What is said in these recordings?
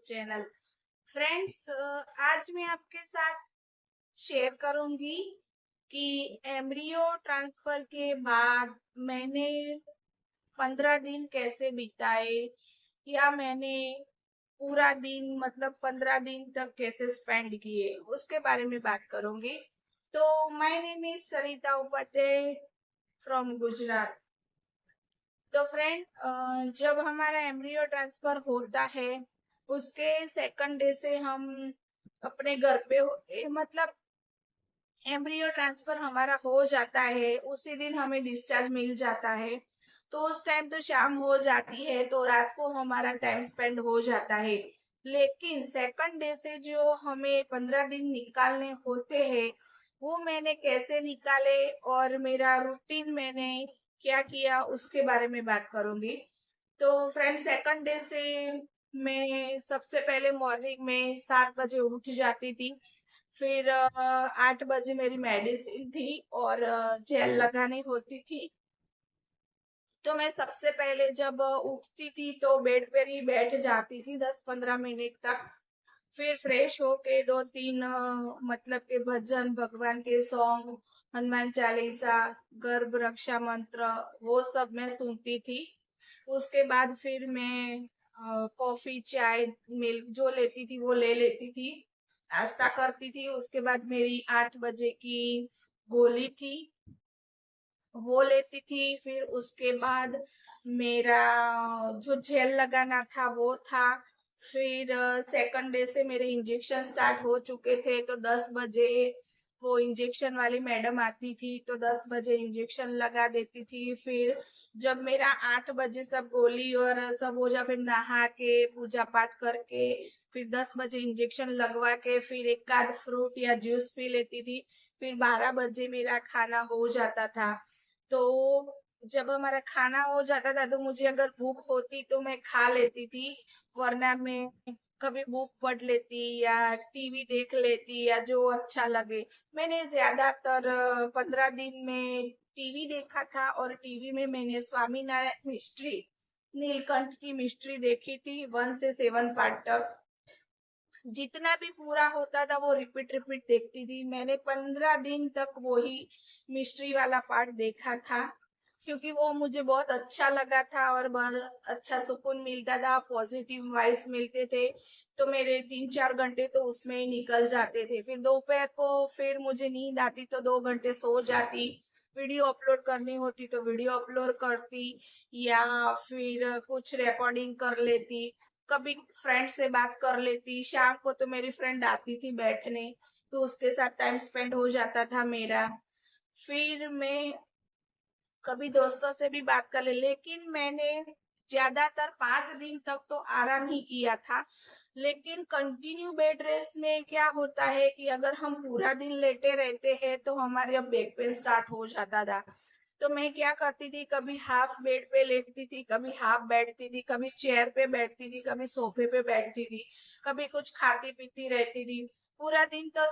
Channel. Friends, आज मैं आपके साथ शेयर करूंगी कि एम्ब्रियो ट्रांसफर के बाद मैंने 15 दिन कैसे बिताए, या मैंने पूरा दिन मतलब 15 दिन तक कैसे स्पेंड किए, उसके बारे में बात करूंगी। तो my name is Sarita Upadhyay from Gujarat. तो फ्रेंड, जब हमारा एम्ब्रियो ट्रांसफर होता है उसके सेकंड डे से हम अपने घर पे होते, मतलब एम्ब्रियो ट्रांसफर हमारा हो जाता है उसी दिन हमें डिस्चार्ज मिल जाता है। तो उस टाइम तो शाम हो जाती है, तो रात को हमारा टाइम स्पेंड हो जाता है। लेकिन सेकंड डे से जो हमें 15 दिन निकालने होते हैं, वो मैंने कैसे निकाले और मेरा रूटीन मैंने क्या किया उसके बारे में बात करूंगी। तो फ्रेंड, सेकंड डे से मैं सबसे पहले मॉर्निंग में 7 बजे उठ जाती थी। फिर 8 बजे मेरी मेडिसिन थी और जेल लगानी होती थी। तो मैं सबसे पहले जब उठती थी तो बेड पर ही बैठ जाती थी 10-15 मिनट तक। फिर फ्रेश होके 2-3 मतलब के भजन, भगवान के सॉन्ग, हनुमान चालीसा, गर्भ रक्षा मंत्र, वो सब मैं सुनती थी। उसके बाद फिर मैं कॉफी, चाय, मिल्क जो लेती थी वो ले लेती थी, नाश्ता करती थी। उसके बाद मेरी 8 बजे की गोली थी, वो लेती थी। फिर उसके बाद मेरा जो जेल लगाना था वो था। फिर सेकंड डे से मेरे इंजेक्शन स्टार्ट हो चुके थे, तो 10 बजे वो इंजेक्शन वाली मैडम आती थी, तो 10 बजे इंजेक्शन लगा देती थी। फिर जब मेरा 8 बजे सब गोली और सब हो जा, फिर नहा के पूजा पाठ करके फिर 10 बजे इंजेक्शन लगवा के फिर एक आध फ्रूट या जूस पी लेती थी। फिर 12 बजे मेरा खाना हो जाता था। तो जब हमारा खाना हो जाता था तो मुझे अगर भूख होती तो मैं खा लेती थी, वरना मैं कभी बुक पढ़ लेती या टीवी देख लेती, या जो अच्छा लगे। मैंने ज्यादातर 15 दिन में टीवी देखा था, और टीवी में मैंने स्वामी नारायण मिस्ट्री, नीलकंठ की मिस्ट्री देखी थी 1 से 7 पार्ट तक। जितना भी पूरा होता था वो रिपीट रिपीट देखती थी। मैंने 15 दिन तक वही मिस्ट्री वाला पार्ट देखा था, क्योंकि वो मुझे बहुत अच्छा लगा था और बहुत अच्छा सुकून मिलता था, पॉजिटिव वाइब्स मिलते थे। तो मेरे 3-4 घंटे तो उसमें ही निकल जाते थे। फिर दोपहर को फिर मुझे नींद आती तो 2 घंटे सो जाती। वीडियो अपलोड करनी होती तो वीडियो अपलोड करती, या फिर कुछ रिकॉर्डिंग कर लेती, कभी फ्रेंड से बात कर लेती। शाम को तो मेरी फ्रेंड आती थी बैठने, तो उसके साथ टाइम स्पेंड हो जाता था मेरा। फिर मैं कभी दोस्तों से भी बात कर ले, लेकिन मैंने ज्यादातर 5 दिन तक तो आराम ही किया था। लेकिन कंटिन्यू बेड रेस्ट में क्या होता है कि अगर हम पूरा दिन लेटे रहते हैं तो हमारे अब बैक पेन स्टार्ट हो जाता था। तो मैं क्या करती थी, कभी हाफ बेड पे लेटती थी, कभी हाफ बैठती थी, कभी चेयर पे बैठती थी, कभी सोफे पे बैठती थी, कभी कुछ खाती पीती रहती थी। पूरा दिन तो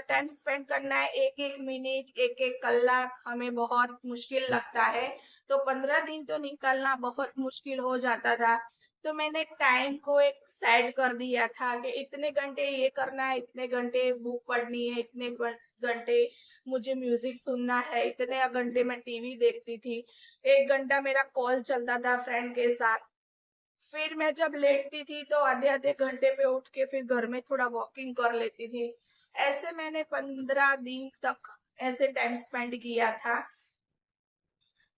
टाइम स्पेंड करना है, एक एक मिनट, एक एक कलाक हमें बहुत मुश्किल लगता है। तो 15 दिन तो निकलना बहुत मुश्किल हो जाता था। तो मैंने टाइम को एक सेट कर दिया था कि इतने घंटे ये करना है, इतने घंटे बुक पढ़नी है, इतने घंटे मुझे म्यूजिक सुनना है, इतने घंटे मैं टीवी देखती थी। 1 घंटा मेरा कॉल चलता था फ्रेंड के साथ। फिर मैं जब लेटती थी तो आधे आधे घंटे पे उठ के फिर घर में थोड़ा वॉकिंग कर लेती थी। ऐसे मैंने 15 दिन तक ऐसे टाइम स्पेंड किया था।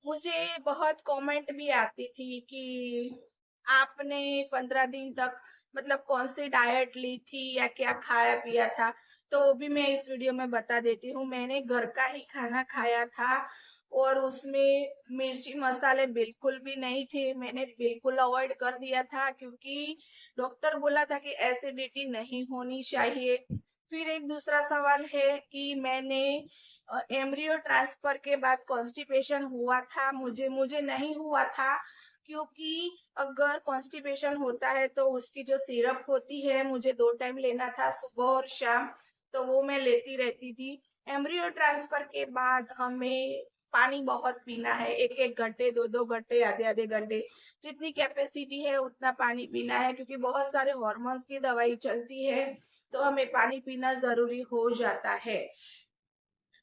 मुझे बहुत कमेंट भी आती थी कि आपने 15 दिन तक मतलब कौन सी डाइट ली थी या क्या खाया पिया था। तो वो भी मैं इस वीडियो में बता देती हूँ। मैंने घर का ही खाना खाया था, और उसमें मिर्ची मसाले बिल्कुल भी नहीं थे, मैंने बिल्कुल अवॉइड कर दिया था, क्योंकि डॉक्टर बोला था कि एसिडिटी नहीं होनी चाहिए। फिर एक दूसरा सवाल है कि मैंने एम्ब्रियो ट्रांसफर के बाद कॉन्स्टिपेशन हुआ था, मुझे मुझे नहीं हुआ था। क्योंकि अगर कॉन्स्टिपेशन होता है तो उसकी जो सिरप होती है मुझे 2 टाइम लेना था, सुबह और शाम, तो वो मैं लेती रहती थी। एम्ब्रियो ट्रांसफर के बाद हमें पानी बहुत पीना है, 1-1 घंटे, 2-2 घंटे, आधे-आधे घंटे, जितनी कैपेसिटी है उतना पानी पीना है, क्योंकि बहुत सारे हॉर्मोन्स की दवाई चलती है, तो हमें पानी पीना जरूरी हो जाता है।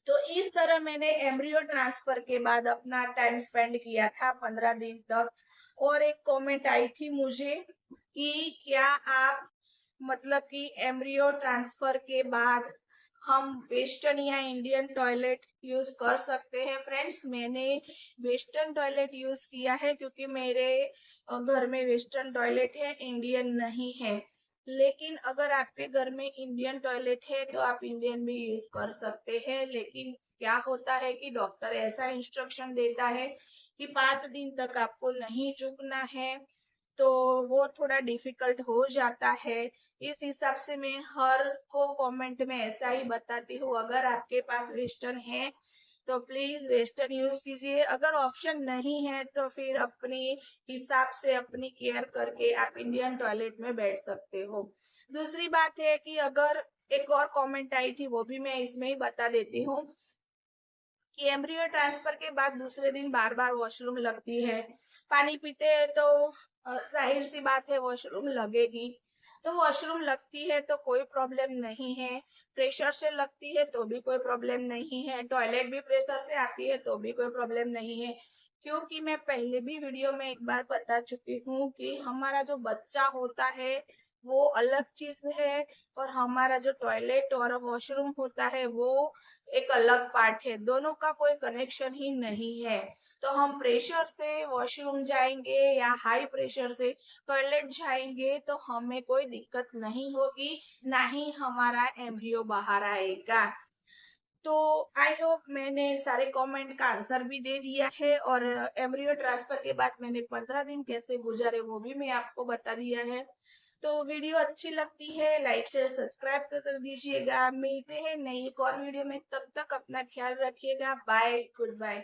तो इस तरह मैंने एम्ब्रियो ट्रांसफर के बाद अपना टाइम स्पेंड किया था 15 दिन तक। और एक कमेंट आई थी मुझे कि क्या आप मतलब कि एम्ब्रियो ट्रांसफर के बाद हम वेस्टर्न या इंडियन टॉयलेट यूज कर सकते हैं। फ्रेंड्स, मैंने वेस्टर्न टॉयलेट यूज किया है, क्योंकि मेरे घर में वेस्टर्न टॉयलेट है, इंडियन नहीं है। लेकिन अगर आपके घर में इंडियन टॉयलेट है तो आप इंडियन भी यूज कर सकते हैं। लेकिन क्या होता है कि डॉक्टर ऐसा इंस्ट्रक्शन देता है कि 5 दिन तक आपको नहीं झुकना है, तो वो थोड़ा डिफिकल्ट हो जाता है। इस हिसाब से मैं हर को कमेंट में ऐसा ही बताती हूँ, अगर आपके पास वेस्टर्न है तो प्लीज वेस्टर्न यूज कीजिए। अगर ऑप्शन नहीं है तो फिर अपनी हिसाब से अपनी केयर करके आप इंडियन टॉयलेट में बैठ सकते हो। दूसरी बात है कि अगर एक और कमेंट आई थी, वो भी मैं इसमें ही बता देती हूँ कि एम्ब्रियो ट्रांसफर के बाद दूसरे दिन बार बार वॉशरूम लगती है। पानी पीते हैं तो जाहिर सी बात है वॉशरूम लगेगी। तो वॉशरूम लगती है तो कोई प्रॉब्लम नहीं है, प्रेशर से लगती है तो भी कोई प्रॉब्लम नहीं है, टॉयलेट भी प्रेशर से आती है तो भी कोई प्रॉब्लम नहीं है। क्योंकि मैं पहले भी वीडियो में एक बार बता चुकी हूँ कि हमारा जो बच्चा होता है वो अलग चीज है, और हमारा जो टॉयलेट और वॉशरूम होता है वो एक अलग पार्ट है, दोनों का कोई कनेक्शन ही नहीं है। तो हम प्रेशर से वॉशरूम जाएंगे या हाई प्रेशर से टॉयलेट जाएंगे तो हमें कोई दिक्कत नहीं होगी, ना ही हमारा एम्ब्रियो बाहर आएगा। तो आई होप मैंने सारे कमेंट का आंसर भी दे दिया है, और एम्ब्रियो ट्रांसफर के बाद मैंने 15 दिन कैसे गुजारे वो भी मैं आपको बता दिया है। तो वीडियो अच्छी लगती है लाइक शेयर सब्सक्राइब कर दीजिएगा। मिलते हैं नई एक और वीडियो में, तब तक अपना ख्याल रखिएगा। Bye, good bye.